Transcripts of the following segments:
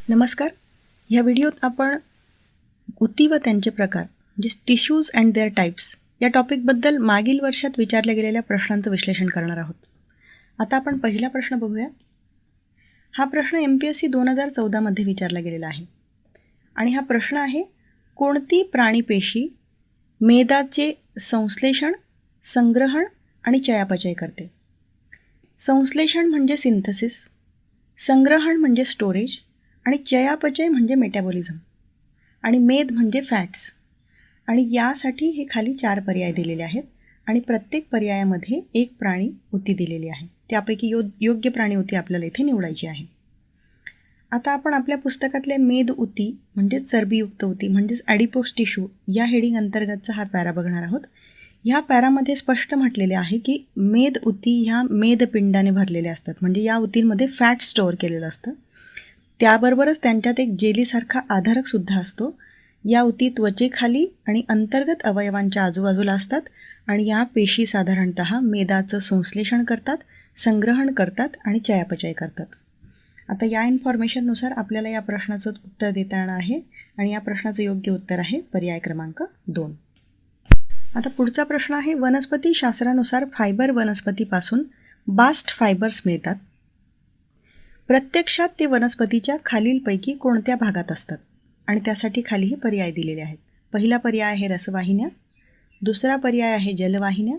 नमस्कार. ह्या व्हिडिओत आपण ऊती व त्यांचे प्रकार म्हणजे टिश्यूज अँड देअर टाईप्स या टॉपिकबद्दल मागील वर्षात विचारल्या गेलेल्या प्रश्नांचं विश्लेषण करणार आहोत. आता आपण पहिला प्रश्न बघूया. हा प्रश्न MPSC 2014मध्ये विचारला गेलेला आहे आणि हा प्रश्न आहे, कोणती प्राणीपेशी मेदाचे संश्लेषण, संग्रहण आणि चयापचय करते? संश्लेषण म्हणजे सिंथसिस, संग्रहण म्हणजे स्टोरेज आणि चयापचय म्हणजे मेटाबॉलिझम आणि मेद म्हणजे फॅट्स. आणि यासाठी हे खाली 4 पर्याय दिलेले आहेत आणि प्रत्येक पर्यायामध्ये एक प्राणी ऊती दिलेली आहे. त्यापैकी योग्य प्राणी ऊती आपल्याला इथे निवडायची आहे. आता आपण आपल्या पुस्तकातल्या मेद ऊती म्हणजे चरबीयुक्त ऊती म्हणजेच ॲडिपोस टिश्यू या हेडिंग अंतर्गतचा हा पॅरा बघणार आहोत. ह्या पॅरामध्ये स्पष्ट म्हटलेले आहे की मेद ऊती ह्या मेदपिंडाने भरलेल्या असतात, म्हणजे या ऊतींमध्ये फॅट स्टोअर केलेलं असतं. त्याबरोबरच त्यांच्यात एक जेलीसारखा आधारकसुद्धा असतो. या ऊती त्वचेखाली आणि अंतर्गत अवयवांच्या आजूबाजूला असतात आणि या पेशी साधारणतः मेदाचं संश्लेषण करतात, संग्रहण करतात आणि चयापचय करतात. आता या इन्फॉर्मेशननुसार आपल्याला या प्रश्नाचं उत्तर देता येणार आहे आणि या प्रश्नाचं योग्य उत्तर आहे पर्याय क्रमांक 2. आता पुढचा प्रश्न आहे, वनस्पती शास्त्रानुसार फायबर वनस्पतीपासून बास्ट फायबर्स मिळतात. प्रत्यक्षात ते वनस्पतीच्या खालीलपैकी कोणत्या भागात असतात? आणि त्यासाठी खालीही पर्याय दिलेले आहेत. पहिला पर्याय आहे रसवाहिन्या, दुसरा पर्याय आहे जलवाहिन्या,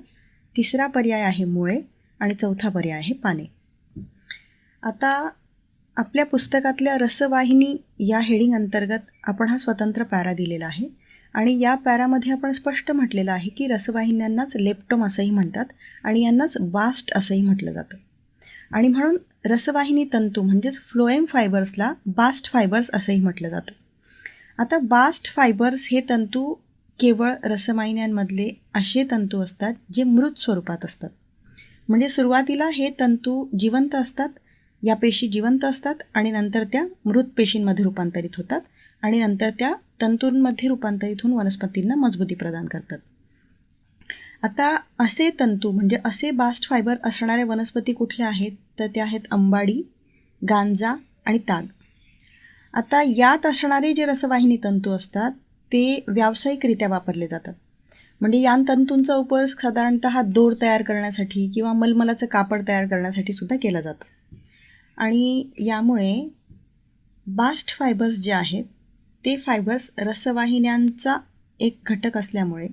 तिसरा पर्याय आहे मुळे आणि चौथा पर्याय आहे पाने. आता आपल्या पुस्तकातल्या रसवाहिनी या हेडिंग अंतर्गत आपण हा स्वतंत्र पॅरा दिलेला आहे आणि या पॅरामध्ये आपण स्पष्ट म्हटलेलं आहे की रसवाहिन्यांनाच लेप्टोम असंही म्हणतात आणि यांनाच बास्ट असंही म्हटलं जातं. आणि म्हणून रसवाहिनी तंतू म्हणजेच फ्लोएम फायबर्सला बास्ट फायबर्स असंही म्हटलं जातं. आता बास्ट फायबर्स हे तंतू केवळ रसवाहिन्यांमधले असे तंतू असतात जे मृत स्वरूपात असतात. म्हणजे सुरुवातीला हे तंतू जिवंत असतात, या पेशी जिवंत असतात आणि नंतर त्या मृत पेशींमध्ये रूपांतरित होतात आणि नंतर त्या तंतूंमध्ये रूपांतरित होऊन वनस्पतींना मजबूती प्रदान करतात. आता असे तंतू म्हणजे असे बास्ट फायबर असणारे वनस्पती कुठले आहेत? तर ते आहेत अंबाडी, गांजा आणि ताग. आता यात असणारे जे रसवाहिनी तंतू असतात ते व्यावसायिकरित्या वापरले जातात. म्हणजे या तंतूंचा उपयोग साधारणतः दोर तयार करण्यासाठी किंवा मलमलाचं कापड तयार करण्यासाठी सुद्धा केला जातो. आणि यामुळे बास्ट फायबर्स जे आहेत ते फायबर्स रसवाहिन्यांचा एक घटक असल्यामुळे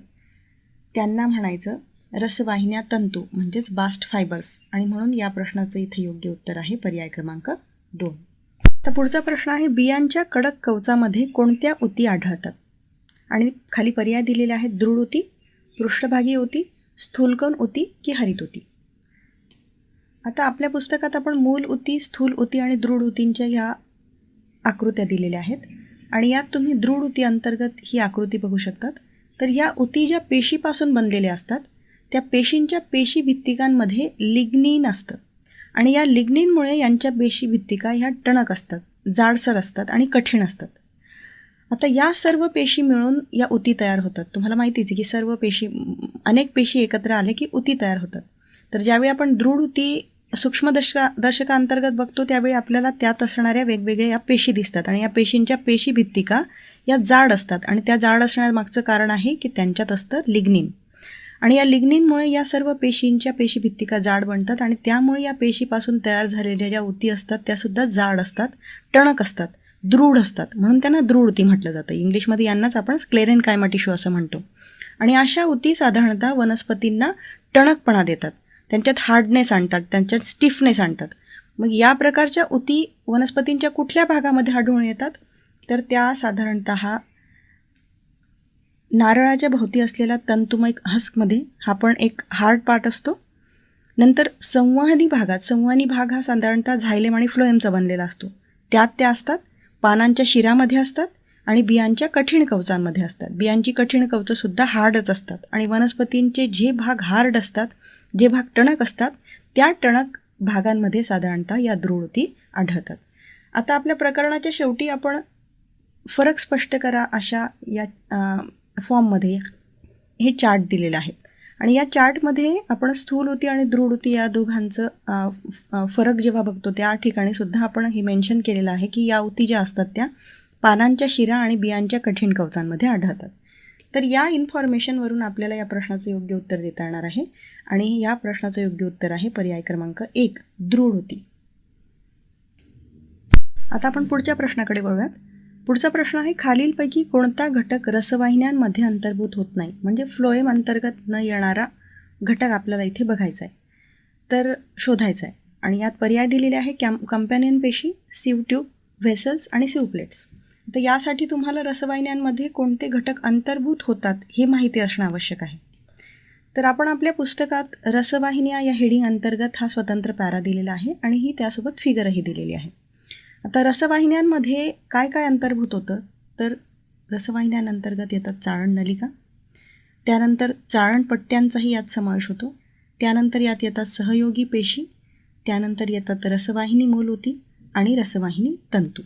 त्यांना म्हणायचं रसवाहिन्या तंतू म्हणजेच बास्ट फायबर्स. आणि म्हणून या प्रश्नाचं इथे योग्य उत्तर आहे पर्याय क्रमांक 2. तर पुढचा प्रश्न आहे, बियांच्या कडक कवचामध्ये कोणत्या ऊती आढळतात? आणि खाली पर्याय दिलेले आहेत, दृढ ऊती, पृष्ठभागी ऊती, स्थूलकण ऊती की हरित ऊती. आता आपल्या पुस्तकात आपण मूल ऊती, स्थूल ऊती आणि दृढ ऊतींच्या ह्या आकृत्या दिलेल्या आहेत आणि यात तुम्ही दृढ ऊती अंतर्गत ही आकृती बघू शकतात. तर या ऊती ज्या पेशीपासून बनलेल्या असतात त्या पेशींच्या पेशी भित्तिकांमध्ये लिग्निन असतं आणि या लिग्निनमुळे यांच्या पेशी भित्तिका ह्या टणक असतात, जाडसर असतात आणि कठीण असतात. आता या सर्व पेशी मिळून या ऊती तयार होतात. तुम्हाला माहितीच आहे की सर्व पेशी, अनेक पेशी एकत्र आले की ऊती तयार होतात. तर ज्यावेळी आपण दृढ ऊती सूक्ष्मदर्शकांतर्गत बघतो त्यावेळी आपल्याला त्यात असणाऱ्या वेगवेगळ्या या पेशी दिसतात आणि या पेशींच्या पेशी भित्तिका या जाड असतात आणि त्या जाड असण्यामागचं कारण आहे की त्यांच्यात असतं लिग्निन. आणि या लिग्निनमुळे या सर्व पेशींच्या पेशी भित्तिका जाड बनतात आणि त्यामुळे या पेशीपासून तयार झालेल्या ज्या ऊती असतात त्यासुद्धा जाड असतात, टणक असतात, दृढ असतात. म्हणून त्यांना दृढ ऊती म्हटलं जातं. इंग्लिशमध्ये यांनाच आपण स्क्लेरेन्कायमा टिश्यू असं म्हणतो. आणि अशा ऊती साधारणतः वनस्पतींना टणकपणा देतात, त्यांच्यात हार्डनेस आणतात, त्यांच्यात स्टिफनेस आणतात. मग या प्रकारच्या ऊती वनस्पतींच्या कुठल्या भागामध्ये आढळून येतात? तर त्या साधारणतः नारळाच्या भोवती असलेला तंतुमय हस्कमध्ये हा पण एक हार्ड पार्ट असतो. नंतर संवहनी भाग हा साधारणतः झायलेम आणि फ्लोएमचा बनलेला असतो. त्यात त्या असतात, पानांच्या शिरामध्ये असतात आणि बियांच्या कठीण कवचांमध्ये असतात. बियांची कठीण कवचंसुद्धा हार्डच असतात आणि वनस्पतींचे जे भाग हार्ड असतात, जे भाग टणक असतात त्या टणक भागांमध्ये साधारणतः या दृढ ऊती आढळतात. आता आपल्या प्रकरणाच्या शेवटी आपण फरक स्पष्ट करा अशा या फॉर्ममध्ये हे चार्ट दिलेले आहेत आणि या चार्टमध्ये आपण स्थूल ऊती आणि दृढ ऊती या दोघांचं फरक जेव्हा बघतो त्या ठिकाणी सुद्धा आपण हे मेन्शन केलेलं आहे की या ऊती ज्या असतात त्या पानांच्या शिरा आणि बियांच्या कठीण कवचांमध्ये आढळतात. तर या इन्फॉर्मेशनवरून आपल्याला या प्रश्नाचं योग्य उत्तर देता येणार आहे आणि या प्रश्नाचं योग्य उत्तर आहे पर्याय क्रमांक 1 दृढ ऊती. आता आपण पुढच्या प्रश्नाकडे वळूयात. पुढचा प्रश्न आहे खालीलपैकी कोणता घटक रसवाहिन्यांमध्ये अंतर्भूत होत नाही, म्हणजे फ्लोएम अंतर्गत न येणारा घटक आपल्याला इथे बघायचा आहे तर शोधायचा आहे. आणि यात पर्याय दिलेले आहे कंपॅनियन पेशी, सीव ट्यूब, व्हेसल्स आणि सीव प्लेट्स. तर यासाठी तुम्हाला रसवाहिन्यांमध्ये कोणते घटक अंतर्भूत होतात हे माहिती असणं आवश्यक आहे. तर आपण आपल्या पुस्तकात रसवाहिन्या या हेडिंग अंतर्गत हा स्वतंत्र पॅरा दिलेला आहे आणि ही त्यासोबत फिगरही दिलेली आहे. आता रसवाहिन्यांमध्ये काय काय अंतर्भूत होतं, तर रसवाहिन्यांअंतर्गत येतात चाळण नलिका, त्यानंतर चाळण पट्ट्यांचाही यात समावेश होतो, त्यानंतर यात येतात सहयोगी पेशी, त्यानंतर येतात रसवाहिनी मूल ऊती आणि रसवाहिनी तंतू.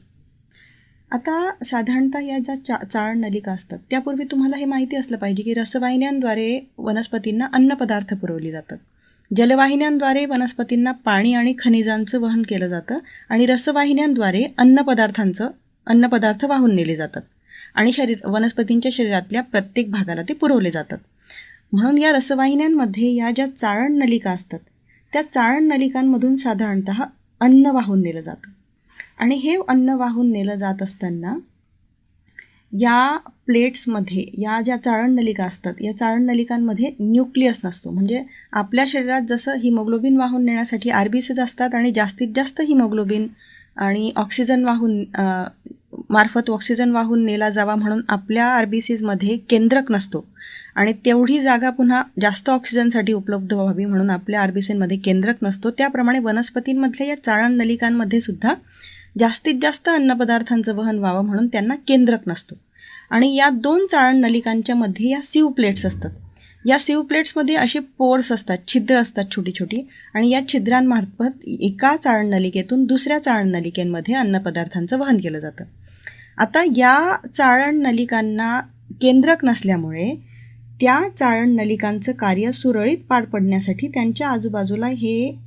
आता साधारणतः या ज्या चाळण नलिका असतात त्यापूर्वी तुम्हाला हे माहिती असलं पाहिजे की रसवाहिन्यांद्वारे वनस्पतींना अन्नपदार्थ पुरवले जातात. जलवाहिन्यांद्वारे वनस्पतींना पाणी आणि खनिजांचं वहन केलं जातं आणि रसवाहिन्यांद्वारे अन्नपदार्थ वाहून नेले जातात आणि वनस्पतींच्या शरीरातल्या प्रत्येक भागाला ते पुरवले जातात. म्हणून या रसवाहिन्यांमध्ये या ज्या चाळण नलिका असतात त्या चाळण नलिकांमधून साधारणतः अन्न वाहून नेलं जातं आणि हे अन्न वाहून नेलं जात असताना या प्लेट्समध्ये या ज्या चाळण नलिका असतात या चाळण नलिकांमध्ये न्यूक्लियस नसतो. म्हणजे आपल्या शरीरात जसं हिमोग्लोबिन वाहून नेण्यासाठी RBCs असतात आणि जास्तीत जास्त हिमोग्लोबिन आणि ऑक्सिजन मार्फत ऑक्सिजन वाहून नेला जावा म्हणून आपल्या RBCsमध्ये केंद्रक नसतो आणि तेवढी जागा पुन्हा जास्त ऑक्सिजनसाठी उपलब्ध व्हावी म्हणून आपल्या RBCमध्ये केंद्रक नसतो. त्याप्रमाणे वनस्पतींमधल्या या चाळण नलिकांमध्ये सुद्धा जास्तीत जास्त अन्नपदार्थांचं वहन व्हावं म्हणून त्यांना केंद्रक नसतो. आणि या 2 चाळण नलिकांच्या मध्ये या सीव प्लेट्स असतात. या सीव प्लेट्समध्ये असे पोर्स असतात, छिद्र असतात छोटी छोटी, आणि या छिद्रांमार्फत एका चाळण नलिकेतून दुसऱ्या चाळण नलिकेमध्ये अन्नपदार्थांचं वहन केलं जातं. आता या चाळण नलिकांना केंद्रक नसल्यामुळे त्या चाळण नलिकांचं कार्य सुरळीत पार पडण्यासाठी त्यांच्या आजूबाजूला हे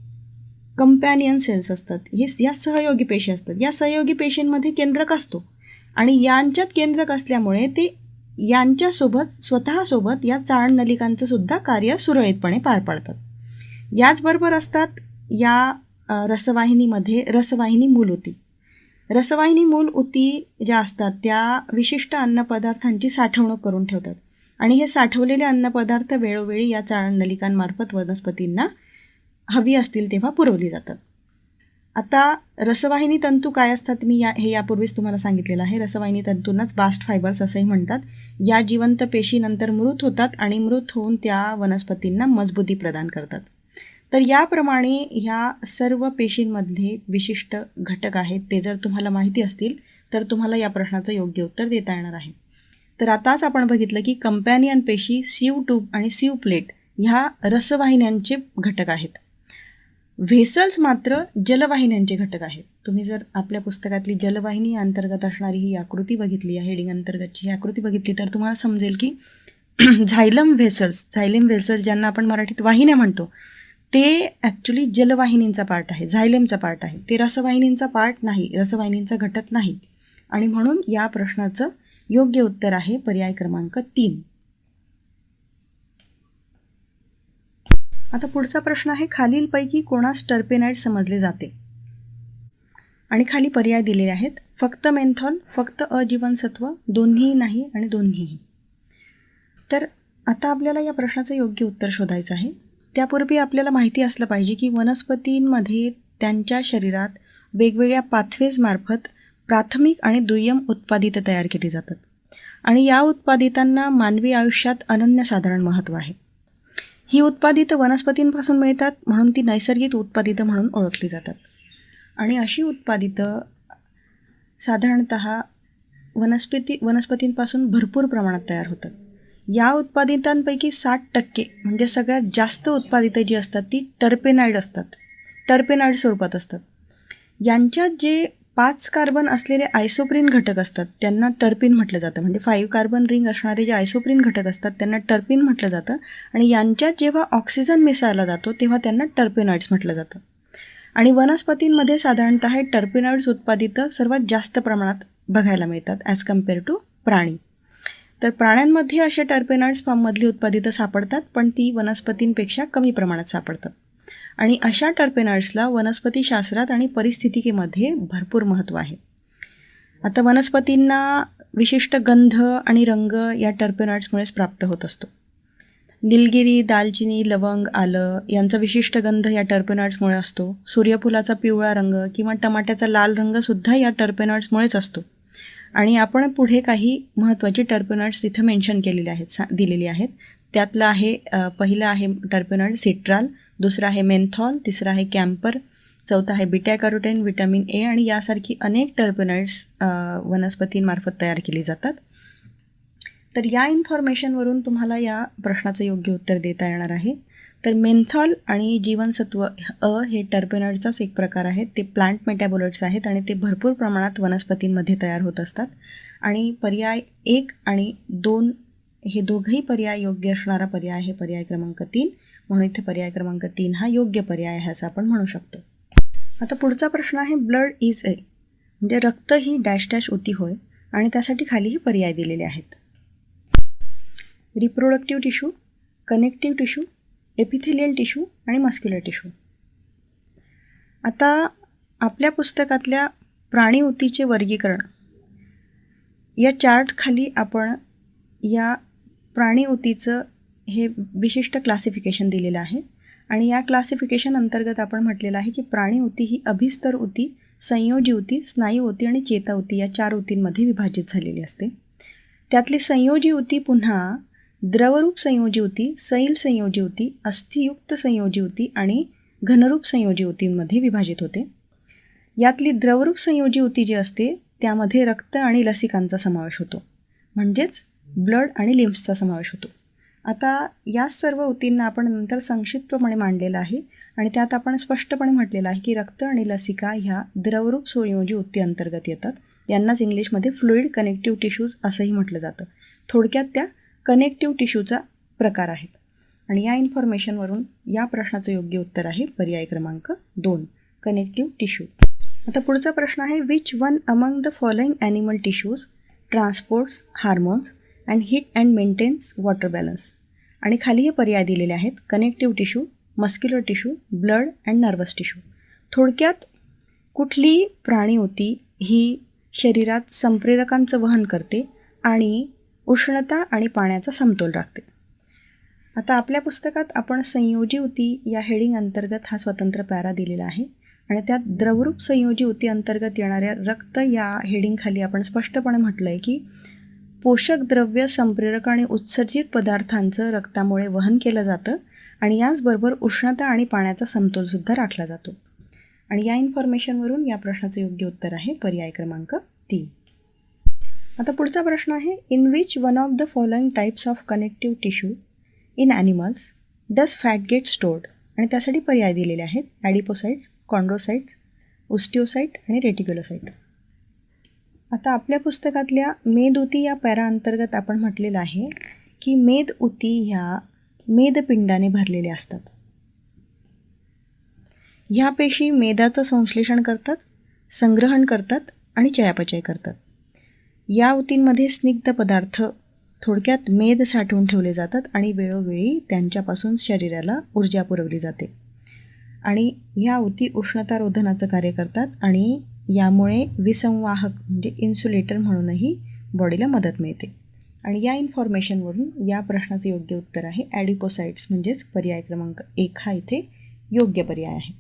कंपॅनियन सेल्स असतात, या सहयोगी पेशी असतात. या सहयोगी पेशींमध्ये केंद्रक असतो आणि यांच्यात केंद्रक असल्यामुळे ते स्वतःसोबत या चाळण नलिकांचं सुद्धा कार्य सुरळीतपणे पार पाडतात. याचबरोबर असतात या रसवाहिनीमध्ये रसवाहिनी मूल ऊती. रसवाहिनी मूल ऊती ज्या असतात त्या विशिष्ट अन्नपदार्थांची साठवणूक करून ठेवतात आणि हे साठवलेले अन्नपदार्थ वेळोवेळी या चाळण नलिकांमार्फत वनस्पतींना हवी असतील तेव्हा पुरवली जातात. आता रसवाहिनी तंतू काय असतात मी हे यापूर्वीच तुम्हाला सांगितलेलं आहे. रसवाहिनी तंतूंनाच बास्ट फायबर्स असंही म्हणतात. या जिवंत पेशी नंतर मृत होतात आणि मृत होऊन त्या वनस्पतींना मजबूती प्रदान करतात. तर याप्रमाणे ह्या सर्व पेशींमधले विशिष्ट घटक आहेत ते जर तुम्हाला माहिती असतील तर तुम्हाला या प्रश्नाचं योग्य उत्तर देता येणार आहे. तर आताच आपण बघितलं की कंपॅनियन पेशी, सीव ट्यूब आणि सीव प्लेट ह्या रसवाहिन्यांचे घटक आहेत. व्हेसल्स मात्र जलवाहिन्यांचे घटक आहेत. तुम्ही जर आपल्या पुस्तकातली जलवाहिनी अंतर्गत असणारी ही आकृती बघितली, या हेडिंग अंतर्गतची ही आकृती बघितली तर तुम्हाला समजेल की झायलम व्हेसल्स ज्यांना आपण मराठीत वाहिन्या म्हणतो ते ॲक्च्युली जलवाहिनींचा पार्ट आहे, झायलेमचा पार्ट आहे. ते रसवाहिनींचा पार्ट नाही, रसवाहिनींचा घटक नाही. आणि म्हणून या प्रश्नाचं योग्य उत्तर आहे पर्याय क्रमांक 3. आता पुढचा प्रश्न आहे खालीलपैकी कोणास टर्पेनाइड समजले जाते. आणि खाली पर्याय दिलेले आहेत. फक्त मेन्थॉल, फक्त अजीवनसत्व, दोन्हीही नाही आणि दोन्हीही. तर आता आपल्याला या प्रश्नाचं योग्य उत्तर शोधायचं आहे. त्यापूर्वी आपल्याला माहिती असलं पाहिजे की वनस्पतींमध्ये त्यांच्या शरीरात वेगवेगळ्या पाथवेजमार्फत प्राथमिक आणि दुय्यम उत्पादितं तयार केली जातात आणि या उत्पादितांना मानवी आयुष्यात अनन्यसाधारण महत्त्व आहे. ही उत्पादितं वनस्पतींपासून मिळतात म्हणून ती नैसर्गिक उत्पादितं म्हणून ओळखली जातात. आणि अशी उत्पादितं साधारणतः वनस्पतींपासून भरपूर प्रमाणात तयार होतात. या उत्पादितांपैकी 60% म्हणजे सगळ्यात जास्त उत्पादितं जी असतात ती टर्पेनाइड असतात, टर्पेनाइड स्वरूपात असतात. यांच्यात जे 5 कार्बन असलेले आयसोप्रीन घटक असतात त्यांना टर्पिन म्हटलं जातं. म्हणजे 5 कार्बन रिंग असणारे जे आयसोप्रीन घटक असतात त्यांना टर्पिन म्हटलं जातं. आणि यांच्यात जेव्हा ऑक्सिजन मिसळला जातो तेव्हा त्यांना टर्पेनॉइड्स म्हटलं जातं. आणि वनस्पतींमध्ये साधारणतः टर्पेनॉइड्स उत्पादित सर्वात जास्त प्रमाणात बघायला मिळतात ॲज कम्पेअर टू प्राणी. तर प्राण्यांमध्ये असे टर्पेनॉइड्स फॉर्ममधली उत्पादितं सापडतात, पण ती वनस्पतींपेक्षा कमी प्रमाणात सापडतात. आणि अशा टर्पेनॉइड्सला वनस्पतीशास्त्रात आणि पारिस्थितिकीमध्ये भरपूर महत्त्व आहे. आता वनस्पतींना विशिष्ट गंध आणि रंग या टर्पेनॉइड्समुळेच प्राप्त होत असतो. निलगिरी, दालचिनी, लवंग, आलं यांचा विशिष्ट गंध या टर्पेनॉइड्समुळे असतो. सूर्यफुलाचा पिवळा रंग किंवा टमाट्याचा लाल रंगसुद्धा या टर्पेनॉइड्समुळेच असतो. आणि आपण पुढे काही महत्त्वाची टर्पेनॉइड्स इथं मेन्शन केलेली आहेत, दिलेली आहेत. त्यातलं आहे पहिलं आहे टर्पेनॉइड सिट्राल, दुसरा आहे मेन्थॉल, तिसरा आहे कॅम्पर, चौथा आहे बीटा कॅरोटीन, व्हिटॅमिन ए आणि यासारखी अनेक टर्पेनॉइड्स वनस्पतींमार्फत तयार केली जातात. तर या इन्फॉर्मेशनवरून तुम्हाला या प्रश्नाचं योग्य उत्तर देता येणार आहे. तर मेन्थॉल आणि जीवनसत्व हे टर्पेनॉइडचाच एक प्रकार आहे. ते प्लांट मेटॅबोलाइट्स आहेत आणि ते भरपूर प्रमाणात वनस्पतींमध्ये तयार होत असतात. आणि पर्याय 1 आणि 2 हे दोघंही पर्याय योग्य असणारा पर्याय आहे पर्याय क्रमांक 3. म्हणून इथे पर्याय क्रमांक 3 हा योग्य पर्याय आहे असं आपण म्हणू शकतो. आता पुढचा प्रश्न आहे ब्लड इज ए, म्हणजे रक्त ही डॅश डॅश ऊती होय आणि त्यासाठी खालीही पर्याय दिलेले आहेत. Reproductive tissue, connective tissue, epithelial tissue आणि मस्क्युलर टिश्यू. आता आपल्या पुस्तकातल्या प्राणी ऊतीचे वर्गीकरण या चार्ट खाली आपण या प्राणी ऊतीचं हे विशिष्ट क्लासिफिकेशन दिलेलं आहे. आणि या क्लासिफिकेशन अंतर्गत आपण म्हटलेलं आहे की प्राणी ऊती ही अभिस्तर ऊती, संयोजी ऊती, स्नायू ऊती आणि चेता ऊती या 4 ऊतींमध्ये विभाजित झालेली असते. त्यातली संयोजी ऊती पुन्हा द्रवरूप संयोजी ऊती, सैल संयोजी ऊती, अस्थियुक्त संयोजी ऊती आणि घनरूप संयोजी ऊतींमध्ये विभाजित होते. यातली द्रवरूप संयोजी ऊती जी असते त्यामध्ये रक्त आणि लसिकांचा समावेश होतो, म्हणजेच ब्लड आणि लिम्फ्सचा समावेश होतो. आता या सर्व ऊतींना आपण नंतर संक्षिप्तपणे मांडलेलं आहे आणि त्यात आपण स्पष्टपणे म्हटलेलं आहे की रक्त आणि लसिका ह्या द्रवरूप संयोजी ऊती अंतर्गत येतात. यांनाच इंग्लिशमध्ये फ्लुइड कनेक्टिव्ह टिश्यूज असंही म्हटलं जातं. थोडक्यात त्या कनेक्टिव्ह टिश्यूचा प्रकार आहेत. आणि या इन्फॉर्मेशनवरून या प्रश्नाचं योग्य उत्तर आहे पर्याय क्रमांक 2 कनेक्टिव्ह टिश्यू. आता पुढचा प्रश्न आहे which one among the following animal tissues transports hormones and heat and maintains water balance. आणि खाली हे पर्याय दिलेले आहेत connective tissue, muscular tissue, blood and nervous tissue. थोडक्यात कुठली प्राणी ऊती ही शरीरात संप्रेरकांचं वहन करते आणि उष्णता आणि पाण्याचा समतोल राखते. आता आपल्या पुस्तकात आपण संयोजी ऊती या हेडिंग अंतर्गत हा स्वतंत्र पॅरा दिलेला आहे आणि त्यात द्रवरूप संयोजी ऊती अंतर्गत येणाऱ्या रक्त या हेडिंगखाली आपण स्पष्टपणे म्हटलं आहे की पोषक द्रव्य, संप्रेरक आणि उत्सर्जित पदार्थांचं रक्तामुळे वहन केलं जातं आणि याचबरोबर उष्णता आणि पाण्याचा समतोलसुद्धा राखला जातो. आणि या इन्फॉर्मेशनवरून या प्रश्नाचं योग्य उत्तर आहे पर्याय क्रमांक 3. आता पुढचा प्रश्न आहे in which one of the following types of connective tissue in animals does fat get stored. आणि त्यासाठी पर्याय दिलेले आहेत ॲडिपोसाइट्स, कॉन्ड्रोसाइट्स, ओस्टिओसाइट आणि रेटिक्युलोसाइट. आता आपल्या पुस्तकातल्या मेद ऊती या पॅरा अंतर्गत आपण म्हटलेलं आहे की मेद ऊती ह्या मेदपिंडाने भरलेल्या असतात. ह्या पेशी मेदाचं संश्लेषण करतात, संग्रहण करतात आणि चयापचय करतात. या ऊतींमध्ये स्निग्ध पदार्थ थोडक्यात मेद साठवून ठेवले जातात आणि वेळोवेळी त्यांच्यापासून शरीराला ऊर्जा पुरवली जाते. आणि ह्या ऊती उष्णतारोधनाचं कार्य करतात आणि यामुळे विसंवाहक म्हणजे इन्सुलेटर म्हणूनही बॉडीला मदत मिळते. आणि या इन्फॉर्मेशनवरून या प्रश्नाचं योग्य उत्तर आहे ॲडिपोसाइट्स म्हणजेच पर्याय क्रमांक 1 हा इथे योग्य पर्याय आहे.